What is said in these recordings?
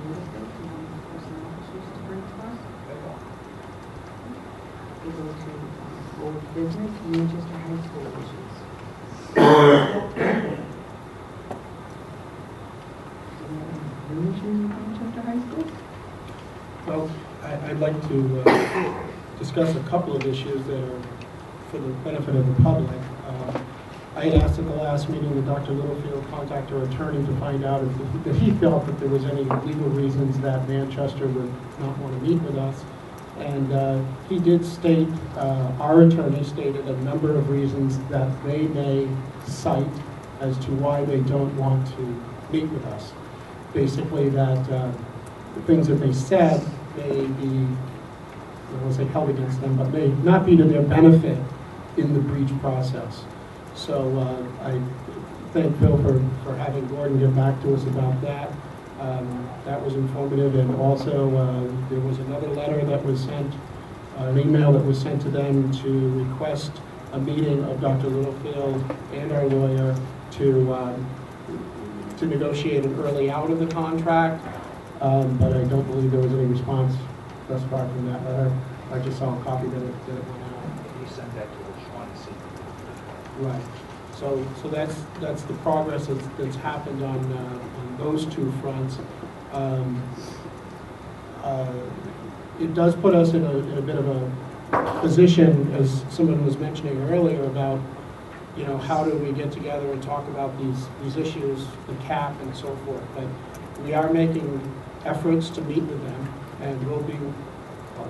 Littlefield, do you want any personnel issues to bring to us? We go to old business, Manchester High School issues. Do you have any new issues in Manchester High School? Well, I'd like to discuss a couple of issues that are for the benefit of the public. I had asked at the last meeting that Dr. Littlefield contact our attorney to find out if he felt that there was any legal reasons that Manchester would not want to meet with us. And he did state, our attorney stated a number of reasons that they may cite as to why they don't want to meet with us. Basically that the things that they said may be, I won't say held against them, but may not be to their benefit in the breach process. So I thank Phil for having Gordon get back to us about that. That was informative, and also there was another letter that was sent, an email that was sent to them to request a meeting of Dr. Littlefield and our lawyer to negotiate an early out of the contract, but I don't believe there was any response thus far from that letter. I just saw a copy that it went out. He sent that to Shaughnessy. Right. So that's the progress that's happened on those two fronts. It does put us in a bit of a position, as someone was mentioning earlier, about, you know, how do we get together and talk about these issues, the cap and so forth. But we are making efforts to meet with them, and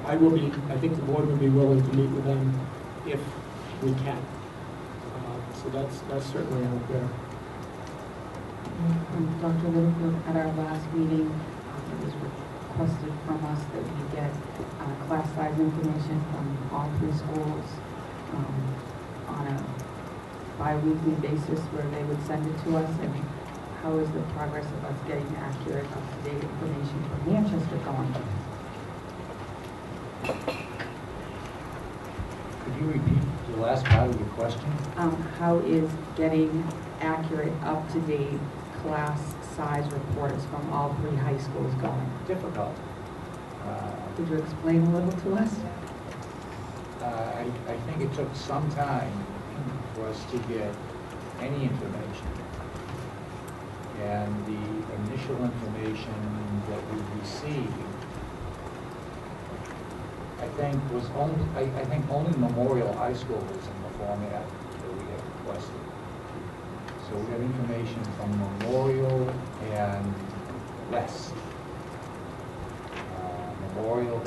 I think the board would be willing to meet with them if we can. So that's certainly out there. Dr. Littlefield, at our last meeting, it was requested from us that we get class size information from all three schools on a bi-weekly basis where they would send it to us. And how is the progress of us getting accurate, up-to-date information from Manchester going? Could you repeat the last part of your question? How is getting accurate, up-to-date class size reports from all three high schools going? Difficult. Could you explain a little to us? I think it took some time for us to get any information. And the initial information that we received, I think only Memorial High School was in the format that we had requested. So we have information from Memorial and West. Memorial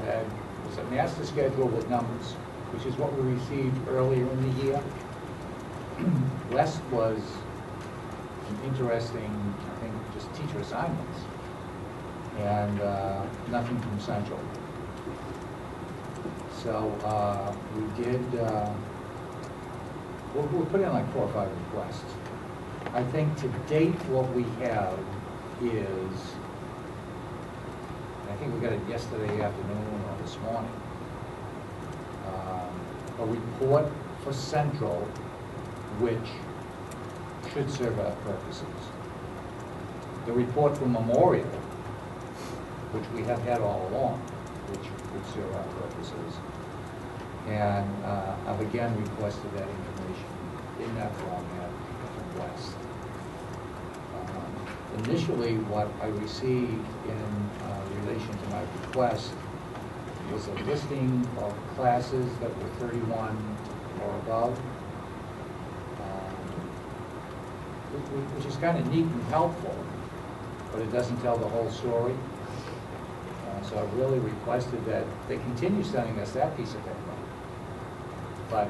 was a master schedule with numbers, which is what we received earlier in the year. West was an interesting, I think, just teacher assignments, and nothing from Central. So we did, we put in like 4 or 5 requests. I think to date what we have is, I think we got it yesterday afternoon or this morning, a report for Central which should serve our purposes. The report from Memorial, which we have had all along, which would serve our purposes. And I've again requested that information in that format from West. Initially, what I received in relation to my request was a listing of classes that were 31 or above, which is kind of neat and helpful, but it doesn't tell the whole story. So I really requested that they continue sending us that piece of paper, but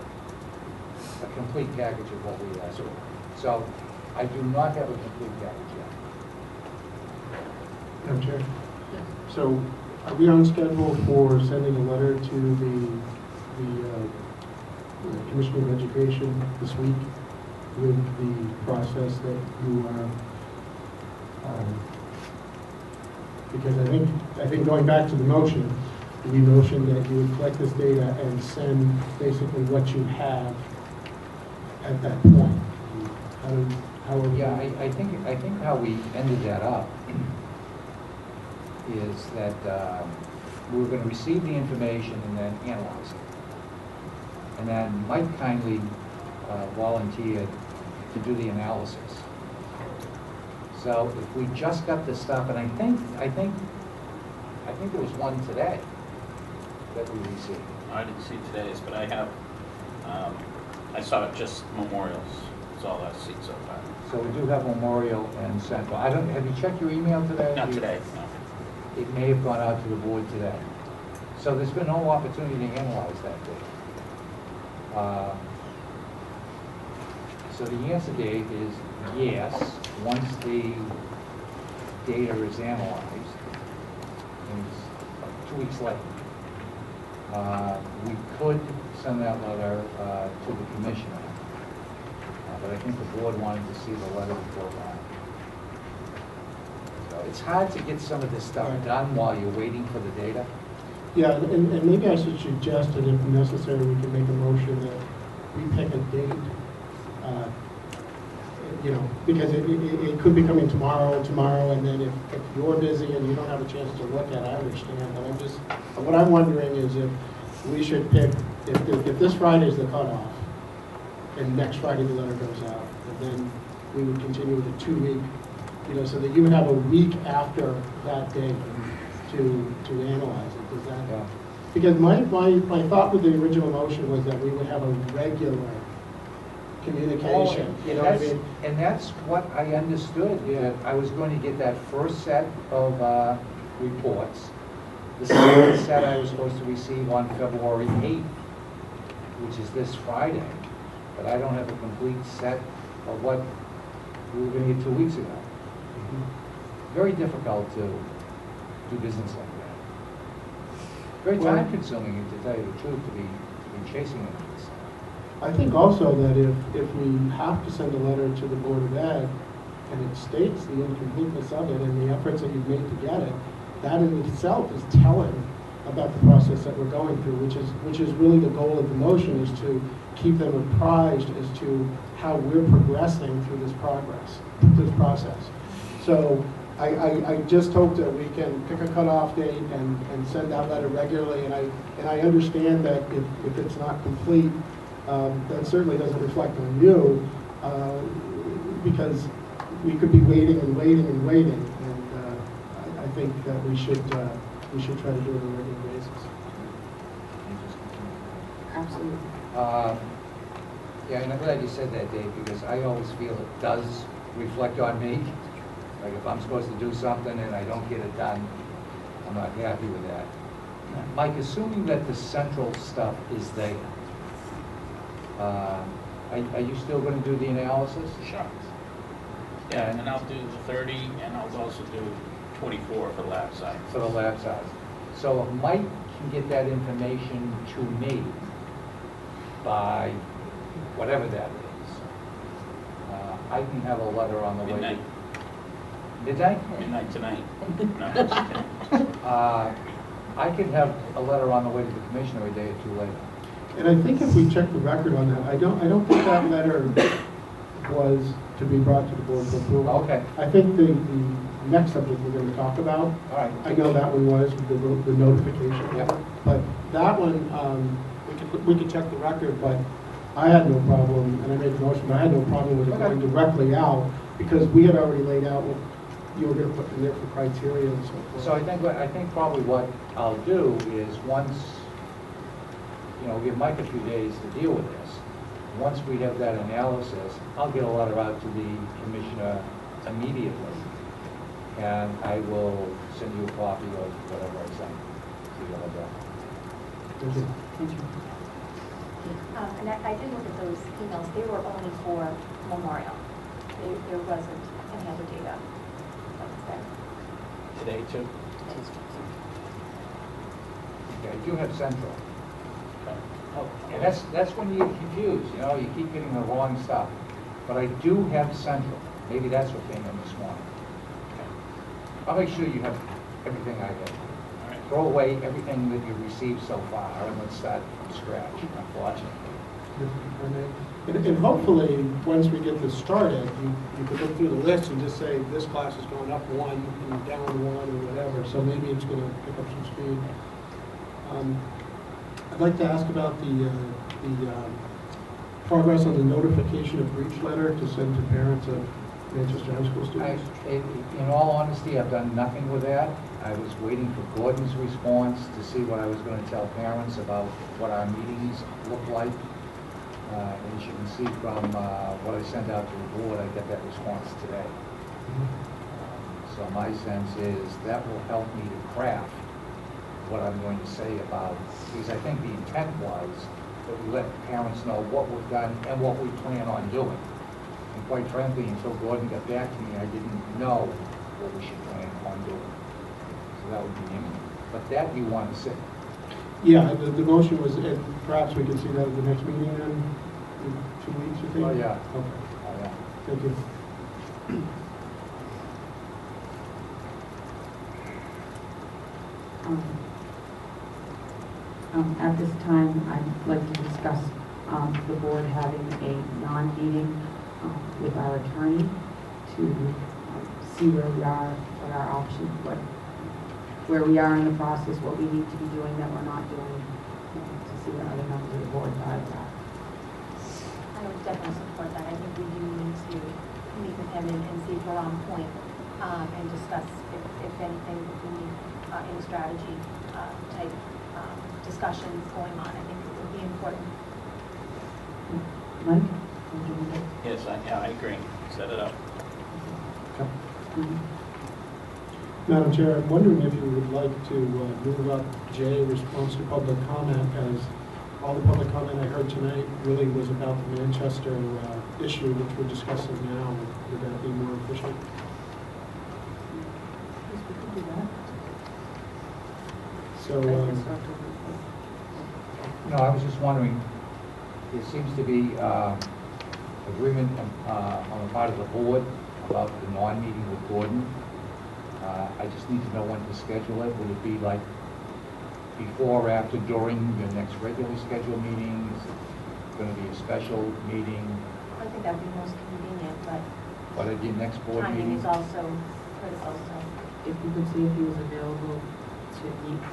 a complete package of what we asked for. So I do not have a complete package yet. Madam Chair? So are we on schedule for sending a letter to the Commissioner of Education this week with the process that you are, because I think going back to the motion, the notion that you would collect this data and send basically what you have at that point. How, Yeah, I think how we ended that up is that we were going to receive the information and then analyze it. And then Mike kindly volunteered to do the analysis. So if we just got this stuff, and I think there was one today that we received. I didn't see today's, but I have, I saw it just memorials. That's all I've seen so far. So we do have Memorial and Central. Have you checked your email today? Not today, no. It may have gone out to the board today. So there's been no opportunity to analyze that data. So the answer, Dave, is yes, once the data is analyzed, and it's 2 weeks late. We could send that letter to the commissioner, but I think the board wanted to see the letter before that. So it's hard to get some of this stuff done while you're waiting for the data. Yeah, and maybe I should suggest that if necessary, we can make a motion that we pick a date, you know, because it could be coming tomorrow, and then if you're busy and you don't have a chance to look at it, I understand, but I'm just, what I'm wondering is if we should pick, if this Friday is the cutoff, and next Friday the letter goes out, and then we would continue with a 2-week, you know, so that you would have a week after that date to analyze it. Does that? Yeah. Because my thought with the original motion was that we would have a regular communication, you know what I mean? And that's what I understood. Yeah, I was going to get that first set of reports. The second set I was supposed to receive on February 8th, which is this Friday. But I don't have a complete set of what we were going to get 2 weeks ago. Very difficult to do business like that. Very Well, time consuming, to tell you the truth, to be chasing it. I think also that if we have to send a letter to the Board of Ed, and it states the incompleteness of it and the efforts that you've made to get it, that in itself is telling about the process that we're going through, which is really the goal of the motion, is to keep them apprised as to how we're progressing through this process. So I just hope that we can pick a cutoff date and send that letter regularly, and I understand that if it's not complete, that certainly doesn't reflect on you, because we could be waiting and waiting and waiting, and I think that we should try to do it on a regular basis. Absolutely. Yeah, and I'm glad you said that, Dave, because I always feel it does reflect on me. Like if I'm supposed to do something and I don't get it done, I'm not happy with that. Mike, assuming that the central stuff is there, are you still going to do the analysis? Sure. Yeah, and I'll do the 30, and I'll also do 24 for the lab side. For the lab size. So if Mike can get that information to me by whatever that is, I can have a letter on the way. Midnight. Midnight? Midnight tonight. No, just kidding. I could have a letter on the way to the commissioner a day or two later. And I think if we check the record on that, I don't think that letter was to be brought to the board for approval. Okay. I think the next subject we're going to talk about, All right. I know that one was the notification. Yeah. But that one, we could check the record, but I had no problem, and I made the motion, but I had no problem with it going directly out, because we had already laid out what you were going to put in there for criteria and so forth. So I think probably what I'll do is once, give Mike a few days to deal with this. Once we have that analysis, I'll get a letter out to the commissioner immediately, and I will send you a copy of whatever I send. So you'll have that. Thank you. Thank you. And I did look at those emails. They were only for Memorial. There wasn't any other data that was there. Today, too. Okay, I do have Central. Okay. Oh, And that's when you get confused, you keep getting the wrong stuff. But I do have Central. Maybe that's what came in this morning. I'll make sure you have everything I get. All right. Throw away everything that you've received so far, and let's start from scratch, unfortunately. If I may, And hopefully, once we get this started, you could look through the list and just say, this class is going up one and down one or whatever, so maybe it's going to pick up some speed. I'd like to ask about the progress on the notification of breach letter to send to parents of Manchester High School students. In all honesty, I've done nothing with that. I was waiting for Gordon's response to see what I was going to tell parents about what our meetings look like. As you can see from what I sent out to the board, I get that response today. So my sense is that will help me to craft what I'm going to say about, because I think the intent was that we let parents know what we've done and what we plan on doing. And quite frankly, until Gordon got back to me, I didn't know what we should plan on doing. So that would be imminent. But that you want to see. Yeah, the motion was, and perhaps we can see that at the next meeting then, in 2 weeks, you think? Oh, yeah. Okay, Oh, yeah. thank you. At this time, I'd like to discuss the board having a non-meeting with our attorney to see where we are, what our options, where we are in the process, what we need to be doing that we're not doing, to see what other members of the board thought of that. I would definitely support that. I think we do need to meet with him and see if we're on point, and discuss if anything, if we need any strategy type discussions going on. I think it would be important. Mike? Yes, I agree. Set it up. Madam Chair, I'm wondering if you would like to move up J, response to public comment, as all the public comment I heard tonight really was about the Manchester issue, which we're discussing now. Would that be more efficient? Yes, we could do that. So, No, I was just wondering, there seems to be agreement on the part of the board about the non-meeting with Gordon. I just need to know when to schedule it. Would it be like before or after, during your next regularly scheduled meeting? Is it going to be a special meeting? I think that would be most convenient, but What at your next board timing meeting? is also critical, so. If you could see if he was available to meet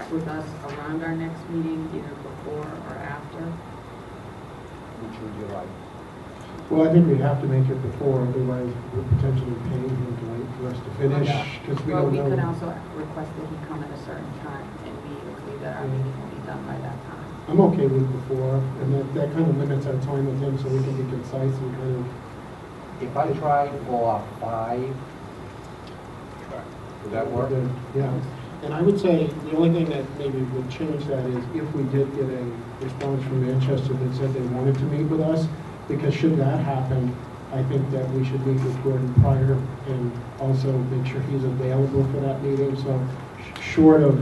with us around our next meeting, either before or after. Which would you like? well, I think we have to make it before, otherwise we're potentially paying him to wait for us to finish, Yeah. because we Well, don't we could know. also request that he come at a certain time, and we agree that our meeting will be done by that time. I'm okay with before, and that kind of limits our time with him, so we can be concise and kind of. If I tried for 5, would that work? Yeah, and I would say the only thing that maybe would change that is if we did get a response from Manchester that said they wanted to meet with us, because should that happen, I think that we should meet with Gordon prior and also make sure he's available for that meeting. So short of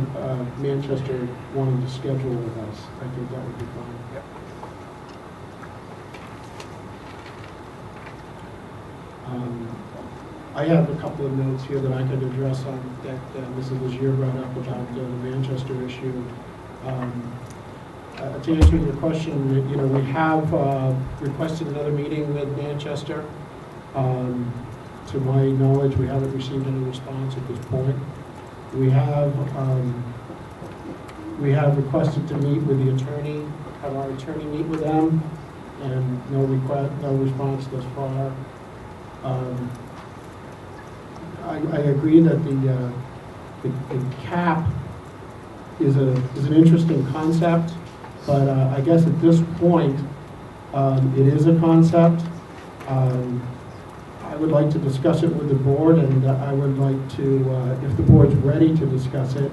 Manchester wanting to schedule with us, I think that would be fine. Yep. I have a couple of notes here that I could address on that Mrs. Legier brought up about the Manchester issue. To answer your question, we have requested another meeting with Manchester. To my knowledge, we haven't received any response at this point. We have requested to meet with the attorney, have our attorney meet with them, and no response thus far. I agree that the cap is an interesting concept, but I guess at this point, it is a concept. I would like to discuss it with the board, and I would like to, if the board's ready to discuss it,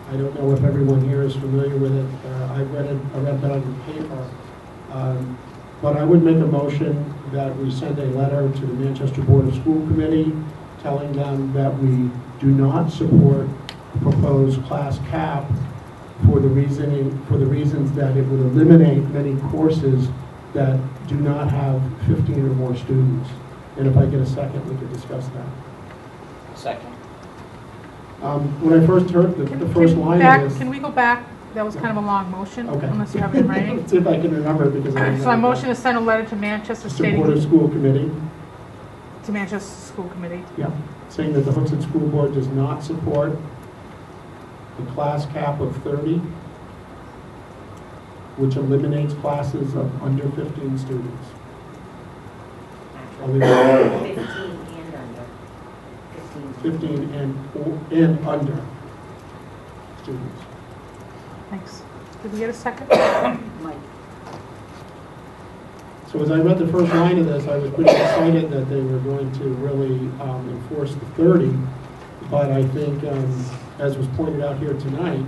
I don't know if everyone here is familiar with it. I read that on the paper. But I would make a motion that we send a letter to the Manchester Board of School Committee telling them that we do not support the proposed class cap for the reasons that it would eliminate many courses that do not have 15 or more students. And if I get a second, we could discuss that. Second. When I first heard the first line of this. Can we go back that was kind of a long motion, Okay. unless you have it in writing. Let's see if I can remember it because I. So I motion to send a letter to Manchester Support of stating, school committee, to Manchester School Committee. yeah, saying that the Hooksett School Board does not support the class cap of 30, which eliminates classes of under 15 students. I'll leave it at 15 and under. 15. 15 and under students. Thanks. Did we get a second? Mike. So as I read the first line of this, I was pretty excited that they were going to really enforce the 30, but I think, as was pointed out here tonight,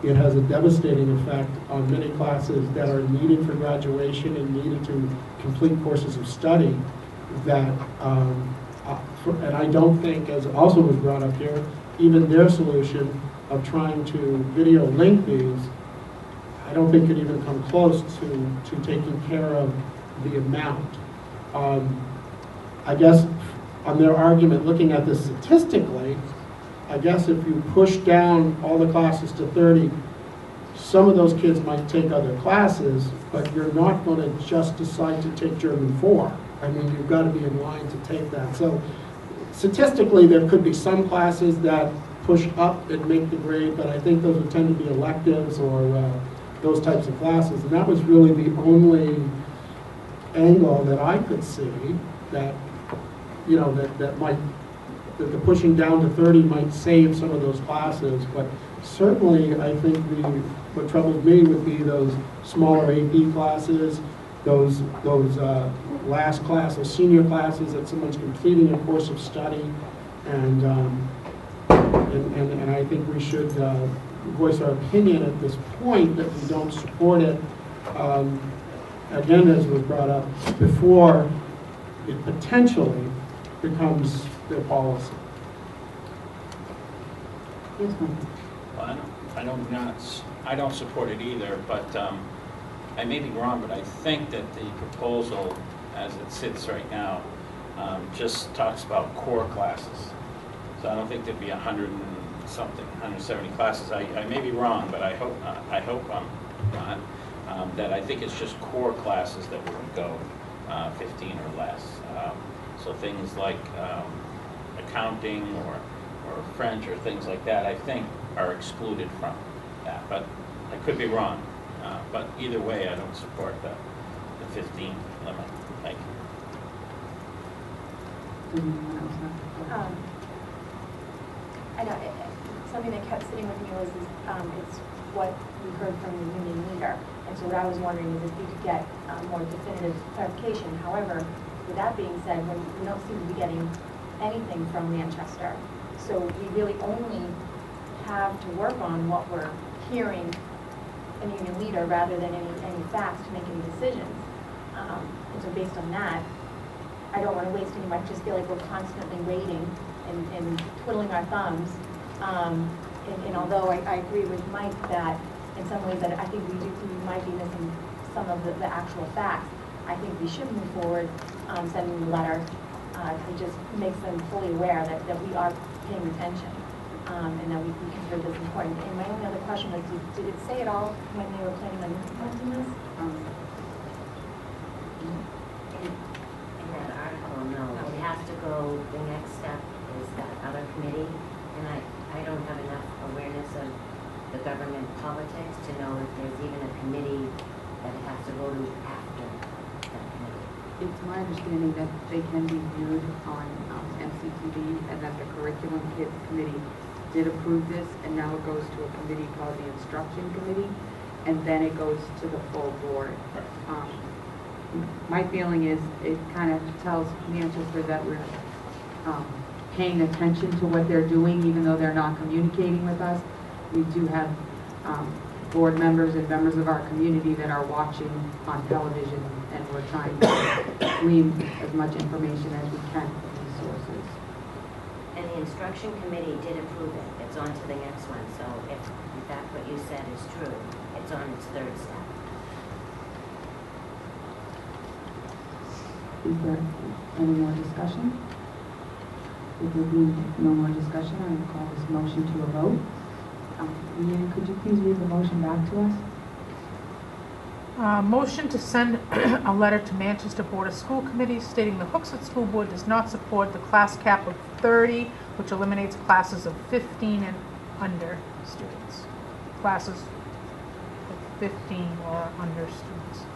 it has a devastating effect on many classes that are needed for graduation and needed to complete courses of study that, and I don't think, as also was brought up here, even their solution of trying to video link these, I don't think could even come close to taking care of the amount. I guess on their argument, looking at this statistically, I guess if you push down all the classes to 30, some of those kids might take other classes, but you're not going to just decide to take German 4. I mean, you've got to be in line to take that. So statistically, there could be some classes that push up and make the grade, but I think those would tend to be electives or those types of classes. And that was really the only angle that I could see that, you know, that the pushing down to 30 might save some of those classes. But certainly, I think what troubled me would be those smaller AP classes, those last class, those senior classes that someone's completing a course of study, and I think we should voice our opinion at this point that we don't support it. Again, as was brought up before, it potentially becomes their policy. Yes, ma'am. Well, I don't support it either, but I may be wrong, but I think that the proposal, as it sits right now, just talks about core classes. So I don't think there'd be 100 and something, 170 classes. I may be wrong, but I hope I'm not. That I think it's just core classes that would go 15 or less. So things like accounting or French or things like that, I think are excluded from that. But I could be wrong. But either way, I don't support the 15 limit. Thank you. Does anyone else have a question? I know, something that kept sitting with me was, it's what we heard from the union leader. And so what I was wondering is if we could get more definitive clarification. However, with that being said, we don't seem to be getting anything from Manchester. So we really only have to work on what we're hearing in the union leader rather than any facts to make any decisions. And so based on that, I don't want to waste any, I just feel like we're constantly waiting and twiddling our thumbs. And although I agree with Mike that in some ways that I think we might be missing some of the actual facts, I think we should move forward, sending the letter to just make them fully aware that we are paying attention and that we consider this important. And my only other question was, did it say at all when they were planning on implementing this? In that article, no. It has to go, the next step is that other committee, and I don't have enough awareness of the government politics to know if there's even a committee that it has to go to after that committee. It's my understanding that they can be viewed on MCTV and that the Curriculum Kids Committee did approve this, and now it goes to a committee called the Instruction Committee, and then it goes to the full board. My feeling is it kind of tells Manchester that we're paying attention to what they're doing, even though they're not communicating with us. We do have board members and members of our community that are watching on television, and we're trying to glean as much information as we can from these sources. And the instruction committee did approve it. It's on to the next one. So if that's what you said is true, it's on its third step. Is there any more discussion? If there be no more discussion, I will call this motion to a vote. Leanne, could you please read the motion back to us? Motion to send a letter to Manchester Board of School Committee stating the Hooksett School Board does not support the class cap of 30, which eliminates classes of 15 and under students. Classes of 15 or under students.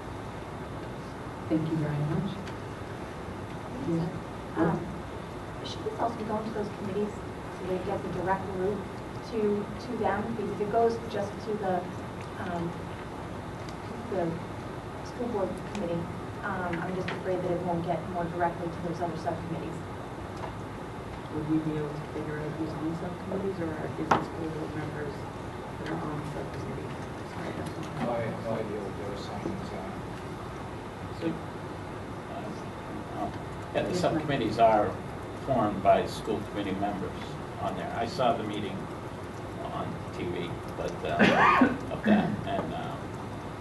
Thank you very much. Should this also be going to those committees so they get the direct route to them? Because if it goes just to the school board committee, I'm just afraid that it won't get more directly to those other subcommittees. Would we be able to figure out who's on subcommittees, or is it school board members that are on subcommittees? Sorry, that's not. I have no idea what their assignments are. So, yeah, the subcommittees are formed by school committee members on there. I saw the meeting on TV, but, of that, and,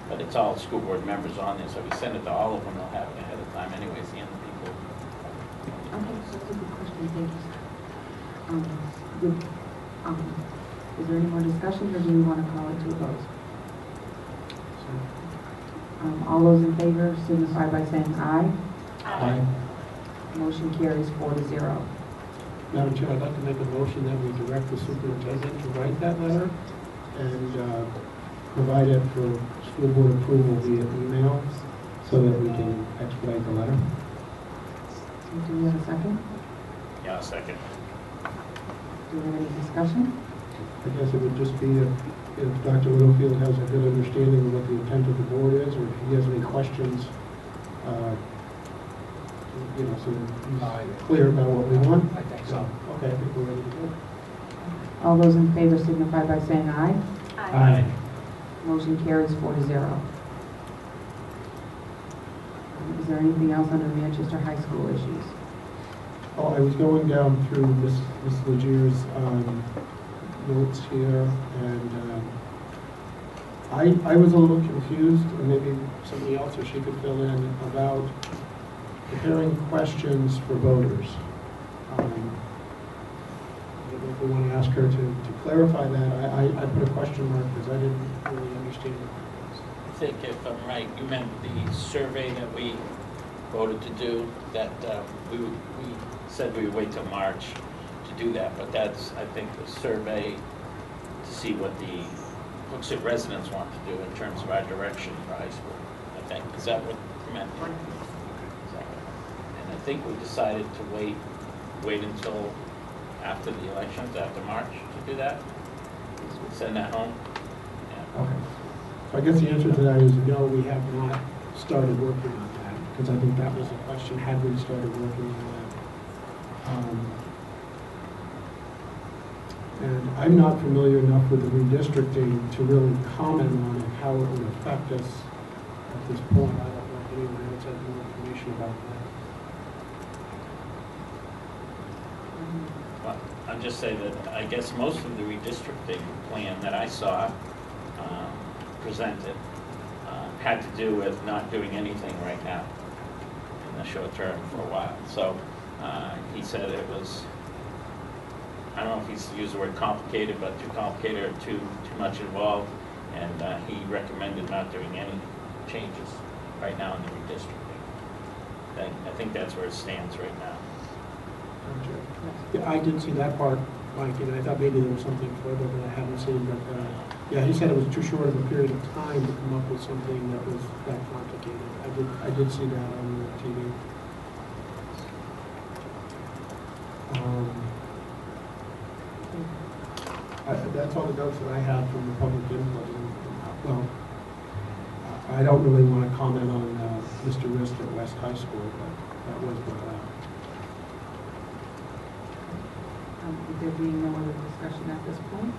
but it's all school board members on there, so if we send it to all of them, they'll have it ahead of time anyways, the young people. Okay, that's a good question, thank you, sir. Is there any more discussion, or do we want to call it to a vote? All those in favor signify by saying aye. Aye. Motion carries 4-0. Madam Chair, I'd like to make a motion that we direct the superintendent to write that letter and provide it for school board approval via email so that we can expedite the letter. Do we have a second? Yeah, a second. Do we have any discussion? I guess it would just be if Dr. Littlefield has a good understanding of what the intent of the board is, or if he has any questions, you know, so that he's clear about what we want. I think so. Okay, I think we're ready to go. All those in favor signify by saying aye. Aye. Motion carries 4-0. Is there anything else under Manchester High School issues? Oh, I was going down through Miss Legier's notes here, and I was a little confused, or maybe somebody else, or she could fill in, about preparing questions for voters. I don't know if we want to ask her to clarify that. I put a question mark because I didn't really understand what that was. I think if I'm right, you meant the survey that we voted to do, that we said we would wait till March to do that, but that's, I think, the survey to see what the Hooksett residents want to do in terms of our direction for high school, I think. Is that what you meant? And I think we decided to wait until after the elections, after March, to do that. Send that home. Yeah. Okay. So I guess the answer to that is no, we have not started working on that, because I think that was the question, had we started working on that? And I'm not familiar enough with the redistricting to really comment on it, how it would affect us at this point. I don't know if anyone else has more information about that. Well, I'll just say that I guess most of the redistricting plan that I saw presented had to do with not doing anything right now in the short term for a while. So he said it was, I don't know if he's used the word complicated, but too complicated or too much involved, and he recommended not doing any changes right now in the redistricting. I think that's where it stands right now. Yeah, I did see that part, Mike, and I thought maybe there was something further that I haven't seen, but yeah, he said it was too short of a period of time to come up with something that was that complicated. I did see that on the TV. That's all the notes that I have from the public input. Well, I don't really want to comment on Mr. Rist at West High School, but that was brought up. With there being no other discussion at this point,